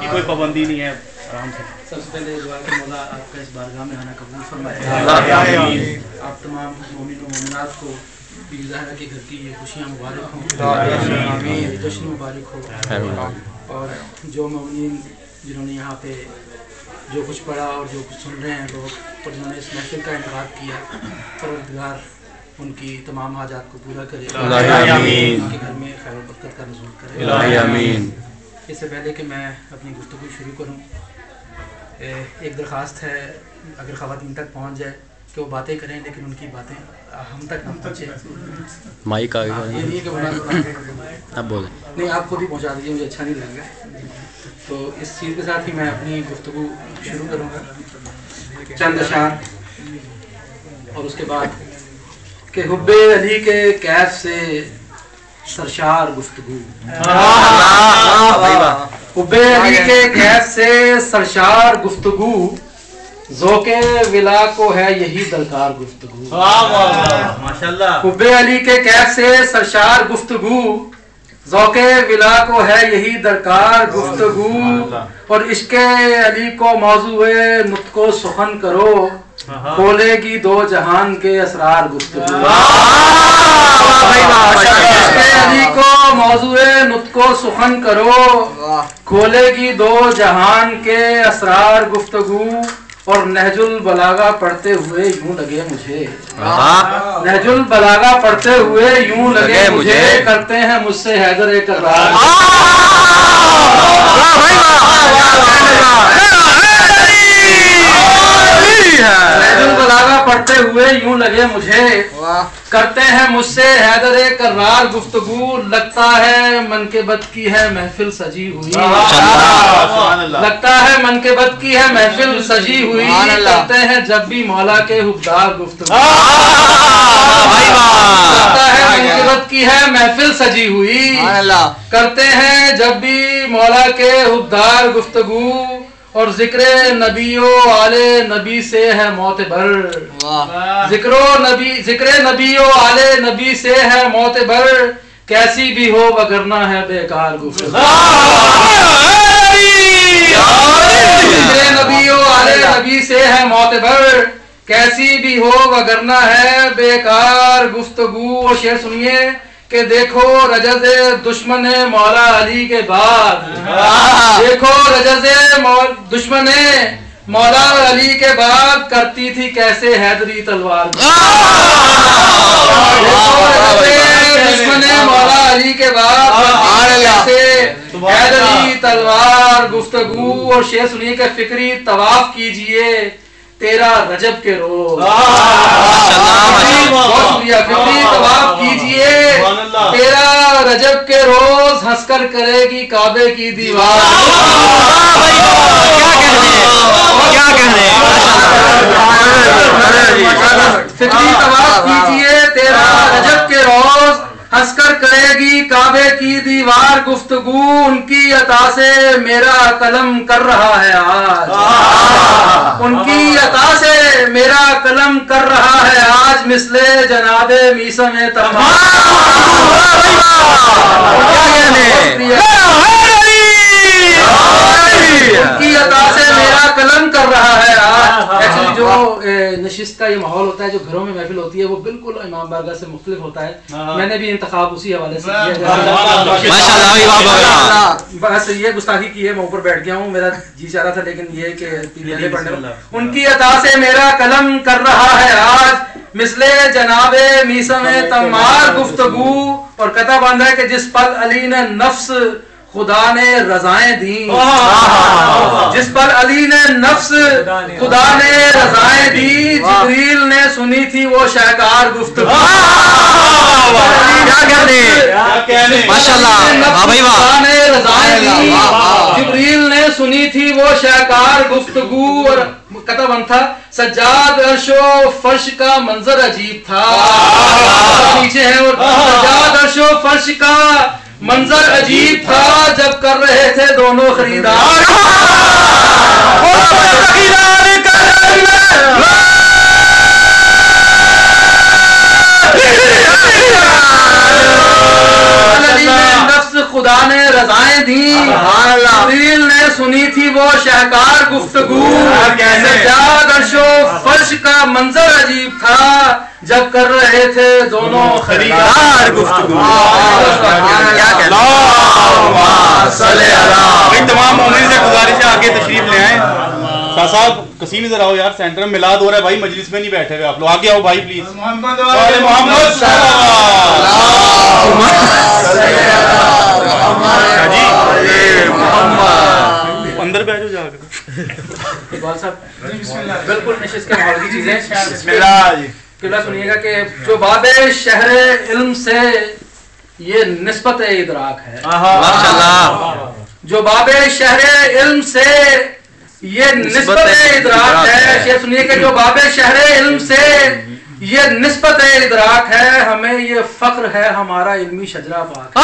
کوئی پابندی نہیں ہے، آرام سے۔ سب سے پہلے دعا کہ مولا آپ کا اس بارگاہ میں آنا قبول فرمائے، آپ تمام مومن و مومنات کو عید ظاہرہ کے گھر کی یہ خوشیاں مبارک ہوں، جشن مبارک ہو، اور جو مومنین جنہوں نے یہاں پہ جو کچھ پڑھا اور جو کچھ سن رہے ہیں لوگ اور جنہوں نے اس محفل کا انعقاد کیا، پروردگار ان کی تمام حاجات کو پورا کرے، ان کے گھر میں خیر و برکت کا نزول کرے۔ اس سے پہلے کہ میں اپنی گفتگو شروع کروں، ایک درخواست ہے اگر خواتین تک پہنچ جائے کہ وہ باتیں کریں لیکن ان کی باتیں ہم تک نہ پہنچے۔ مائک آ گیا، یہ نہیں کہ اب بولیں۔ نہیں، آپ خود ہی پہنچا دیجیے، مجھے اچھا نہیں لگے گا۔ تو اس چیز کے ساتھ ہی میں اپنی گفتگو شروع کروں گا، چند اشعار اور اس کے بعد کہ حب علی کے کیف سے سرشار گفتگو، حب علی کے کیف سے سرشار گفتگو، ذوق ولا کو ہے یہی درکار گفتگو۔ حب علی کے کیف سے سرشار گفتگو، ذوق ولا کو ہے یہی درکار گفتگو، اور عشق علی کو موضوع نطق و سخن کرو، کھولے گی دو جہان کے اسرار گفتگو۔ عشق علی کو موضوع نطق و سخن کرو، کھولے گی دو جہان کے اسرار گفتگو، اور نہج البلاغہ پڑھتے ہوئے یوں لگے مجھے، نہج البلاغہ پڑھتے ہوئے یوں لگے مجھے، کرتے ہیں مجھ سے حیدر اقرار۔ نہج البلاغہ پڑھتے ہوئے یوں لگے مجھے، کرتے ہیں مجھ سے حیدر کرار گفتگو، لگتا ہے منقبت کی ہے محفل سجی ہوئی، لگتا ہے منقبت کی ہے محفل سجی ہوئی، کرتے ہیں جب بھی مولا کے حبدار گفتگو، لگتا ہے منقبت کی ہے محفل سجی ہوئی، کرتے ہیں جب بھی مولا کے حبدار گفتگو، اور ذکر نبی و آل نبی سے ہے معتبر، ذکر نبی و آل نبی سے ہے معتبر، کیسی بھی ہو وگرنہ ہے بیکار گفتگو۔ ذکر نبی و آل نبی سے ہے معتبر، کیسی بھی ہو وگرنہ ہے بیکار گفتگو۔ اور شعر سنیے کہ دیکھو رجز دشمن مولا علی کے بعد، دیکھو رجز دشمن مولا علی کے بعد، کرتی تھی کیسے حیدری تلوار، دیکھو رجز دشمن مولا علی کے بعد، کیسے حیدری تلوار گفتگو۔ اور شعر سنیے کہ فکری طواف کیجئے تیرا رجب کے روز، بہت شکریہ، فکری طواف کیجئے تیرا رجب کے روز، ہنس کر کرے گی کعبے کی دیوار۔ فکری طواف کیجئے تیرا رجب کے روز، ہنس کر کرے گی کعبے کی دیوار گفتگو، ان کی عطا سے میرا قلم کر رہا ہے آج، ان کی عطا سے میرا قلم کر رہا ہے آج، مثل جناب میثم تمام، ان کی عطا سے میرا قلم کر رہا ہے آج۔ ایکچولی جو نشست کا یہ ماحول ہوتا ہے جو گھروں میں محفل ہوتی ہے وہ بالکل امام بارگاہ سے مختلف ہوتا ہے، میں نے بھی انتخاب اسی حوالے سے کیا ہے۔ بس یہ گستاخی کی ہے، میں اوپر بیٹھ گیا ہوں، میرا جی چاہ رہا تھا لیکن یہ کہ پڑھنے میں ان کی عطا سے میرا قلم کر رہا ہے آج، مثل جناب میثم تمار گفتگو۔ اور قطع باندھا ہے کہ جس پل علی نے نفس خدا نے رضائیں دیں، جس پر علی نے نفس خدا نے رضائیں دی، جبریل نے سنی تھی وہ شاہکار گفتگو۔ جبریل نے سنی تھی وہ شاہکار گفتگو۔ اور قطع بند تھا سجاد عرش و فرش کا منظر عجیب تھا، نیچے ہے، اور سجاد عرش و فرش کا منظر عجیب تھا، جب کر رہے تھے دونوں خریدار، خدا نے رضائیں دیں، جبریل نے سنی تھی وہ شاہکار گفتگو سجاد عرشو فرش کا منظر عجیب تھا جب کر رہے تھے دونوں خریدار گفتگو. تمام مومنین سے گزارش ہے آگے تشریف لے آئیں. شاہ صاحب قسیم ادھر آؤ یار, سینٹر میں میلاد ہو رہا ہے بھائی, مجلس میں نہیں بیٹھے ہوئے آپ لوگ, آگے آؤ بھائی پلیز. محمد اندر بیٹھو جا کر. اقبال صاحب بالکل نشست کے ماحول کی چیزیں. قبلہ سنیے گا کہ جو باب شہر علم سے یہ نسبت ادراک ہے, جو باب شہر علم سے یہ نسبت ادراک ہے. یہ سنیے کہ جو باب شہر علم سے یہ نسبت ادراک ہے, ہمیں یہ فخر ہے ہمارا علمی شجرہ پاک.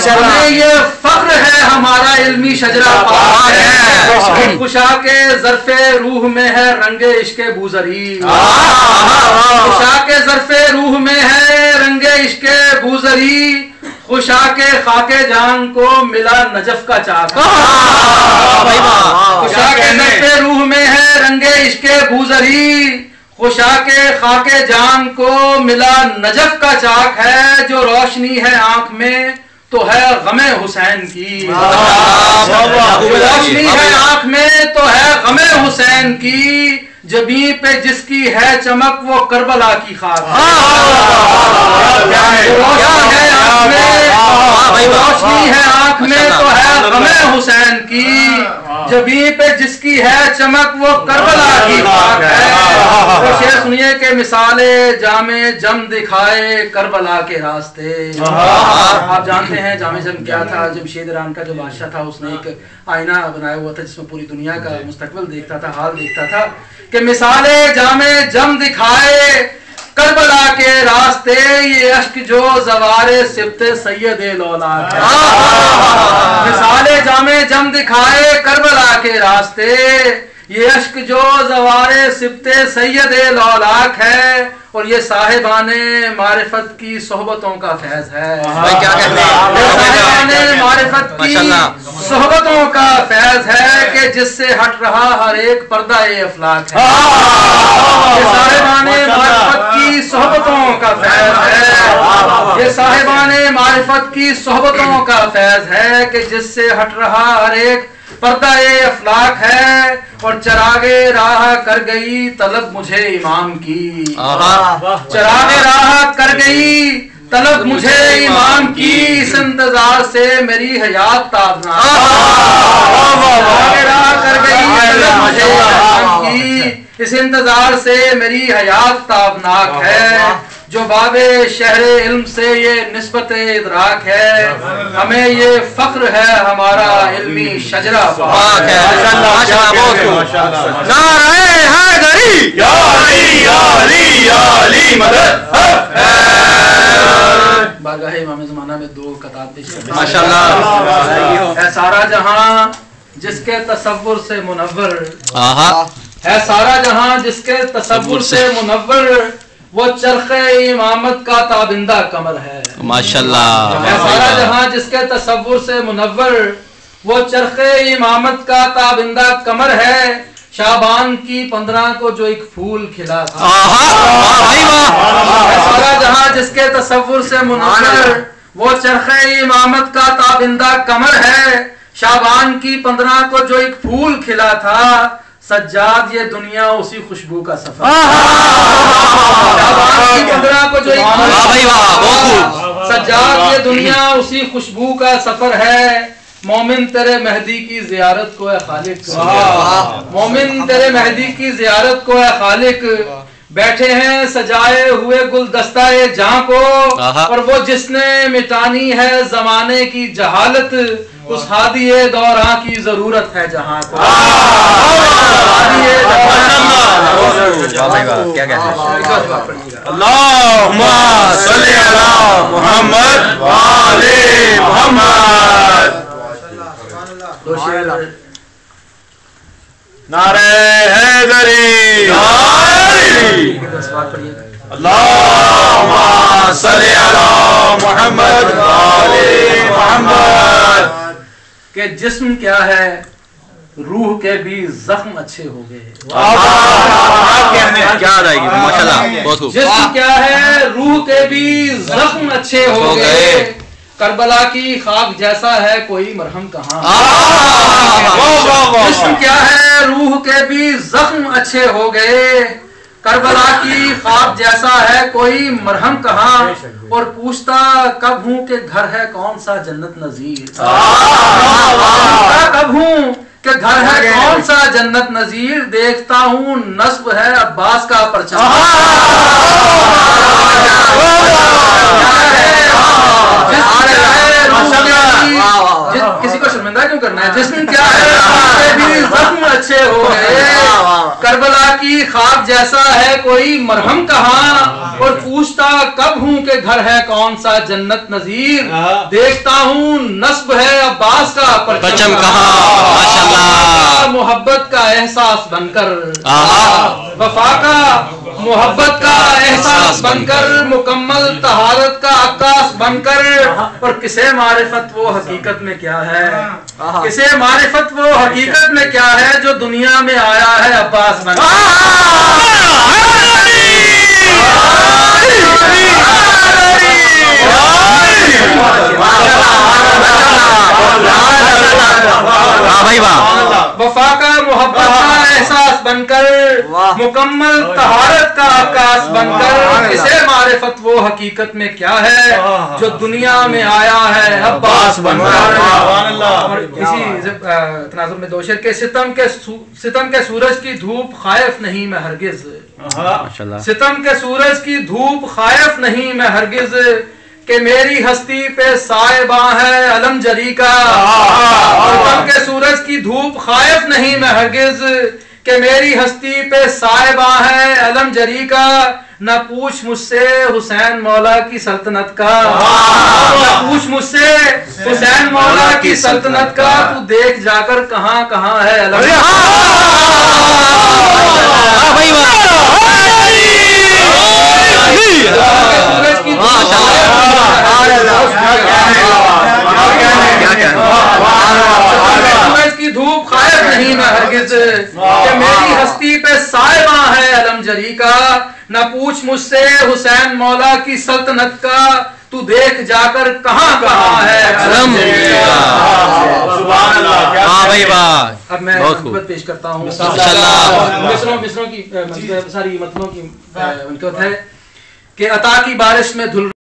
ہمیں یہ فخر ہے ہمارا علمی شجرہ پاک ہے. خوشا کے ظرف روح میں ہے رنگ عشق بوزری, خوشا کے ظرف روح میں ہے رنگ عشق بوزری, خوشا کے خاک جان کو ملا نجف کا چاک. خوشا کے ظرف روح میں ہے رنگ عشق بوزری, خوشا کے خاک جان کو ملا نجف کا چاک ہے. جو روشنی ہے آنکھ میں تو ہے غم حسین کی, روشنی ہے آنکھ میں تو ہے غم حسین کی, جبیں پہ جس کی ہے چمک وہ کربلا کی خاک. روشنی ہے آنکھ میں تو ہے غم حسین کی, جبیں پہ جس کی ہے چمک وہ کربلا کی خاک ہے. تو شعر سنیے کہ مثال جامع جم دکھائے کربلا کے راستے. آپ جانتے ہیں جامع جم کیا تھا؟ جمشید ایران کا جو بادشاہ تھا اس نے ایک آئینہ بنایا ہوا تھا جس میں پوری دنیا کا مستقبل دیکھتا تھا, حال دیکھتا تھا کہ مثال جامع جم دکھائے کربلا کے راستے, یہ اشک جو زوار سبت سید لولاک ہے. مثال جامع جم دکھائے کربلا کے راستے, یہ اشک جو زوار سبت سید لولاک ہے, اور یہ صاحبان معرفت کی صحبتوں کا فیض ہے. صاحبان معرفت کی صحبتوں کا فیض ہے کہ جس سے ہٹ رہا ہر ایک پردہ افلاک ہے. یہ صاحبان معرفت کی صحبتوں کا فیض ہے, یہ صاحبان معرفت کی صحبتوں کا فیض ہے کہ جس سے ہٹ رہا ہر ایک پردہ افلاک ہے. اور چراغ راہ کر گئی طلب مجھے امام کی, چراغ راہ کر گئی طلب مجھے امام کی, اس انتظار سے میری حیات تابناک. چراغ راہ کر گئی طلب مجھے امام کی, اس انتظار سے میری حیات تابناک ہے. جو باب شہر علم سے یہ نسبت ادراک ہے, ہمیں یہ فخر ہے ہمارا علمی شجرہ پاک ہے. نعرہ حیدری یا علی یا علی یا علی مدد. بارگاہ امام زمانہ میں دو کتاب پیش کرتے ہیں. ماشاءاللہ. ہے سارا جہاں جس کے تصور سے منور, ہے سارا جہاں جس کے تصور سے منور, وہ چرخ امامت کا تابندہ کمر ہے. ماشاءاللہ. ہے سارا جہاں جس کے تصور سے منور, وہ چرخ امامت کا تابندہ کمر ہے. شعبان کی 15 کو جو ایک پھول کھلا تھا. ہے سارا جہاں جس کے تصور سے منور, وہ چرخ امامت کا تابندہ کمر ہے. شعبان کی 15 کو جو ایک پھول کھلا تھا, سجاد یہ دنیا اسی خوشبو کا سفر. شعبان کی 15 کو جو ایک پھول, سجاد یہ دنیا اسی خوشبو کا سفر ہے. مومن تیرے مہدی کی زیارت کو اے خالق, مومن تیرے مہدی کی زیارت کو اے خالق, بیٹھے ہیں سجائے ہوئے گلدستہ جہاں کو, اور وہ جس نے مٹانی ہے زمانے کی جہالت, اس ہادی دوراں کی ضرورت ہے جہاں کو. اللہم صلی علی محمد وآل محمد. نعرہ حیدری اللہم صلی کہ جسم کیا ہے روح کے بھی زخم اچھے ہو گئے. کیا آ جائے گی ماشاءاللہ بہت خوب. جسم کیا ہے روح کے بھی زخم اچھے ہو گئے. کربلا کی خاک جیسا ہے کوئی مرہم کہاں. جسم کیا ہے روح کے بھی زخم اچھے ہو گئے. کربلا کی خاک جیسا ہے کوئی مرہم کہاں. اور پوچھتا کب ہوں کہ گھر ہے کون سا جنت نظیر. کب ہوں کہ گھر ہے کون سا جنت نظیر. دیکھتا ہوں نصب ہے عباس کا پرچم. کسی کو شرمندہ کیوں کرنا ہے. جسم کیا ہے بھی زخم اچھے ہو گئے. کربلا کی خاک جیسا ہے کوئی مرہم کہاں. اور پوچھتا کب ہوں کہ گھر ہے کون سا جنت نظیر. دیکھتا ہوں نصب ہے عباس کا پرچم کہاں. ماشاءاللہ محبت کا احساس بن کر وفا کا محبت کا احساس بن کر مکمل طہارت کا عکاس بن کر. اور کسے معرفت وہ حقیقت میں کیا ہے. کسے معرفت وہ حقیقت میں کیا ہے جو دنیا میں آیا ہے عباس بن کر. وفا کا محبت کا احساس بن کر مکمل طہارت کا عکاس بن کر. اسے معرفت وہ حقیقت میں کیا ہے جو دنیا میں آیا ہے عباس بن کر. اور اسی تناظر میں دو شعر کے ستم کے سورج کی دھوپ خائف نہیں میں ہرگز. ستم کے سورج کی دھوپ خائف نہیں میں ہرگز. کہ میری ہستی پہ سائباں ہے علم جری کا. ستم کے سورج کی دھوپ خائف نہیں میں ہرگز. کہ میری ہستی پہ سائباں ہے علم جری کا. نہ پوچھ مجھ سے حسین مولا کی سلطنت کا. نہ پوچھ مجھ سے حسین مولا کی سلطنت کا. تو دیکھ جا کر کہاں کہاں ہے علم. کی دھوپ خائف نہیں میں ہرگز. کہ میری ہستی پہ سائباں ہے علم جری کا. نہ پوچھ مجھ سے حسین مولا کی سلطنت کا. تو دیکھ جا کر کہاں کہاں ہے علم جری کا. اب میں منقبت پیش کرتا ہوں. مصروں کی ساری متنوں کی منقبت ہے کہ عطا کی بارش میں دھل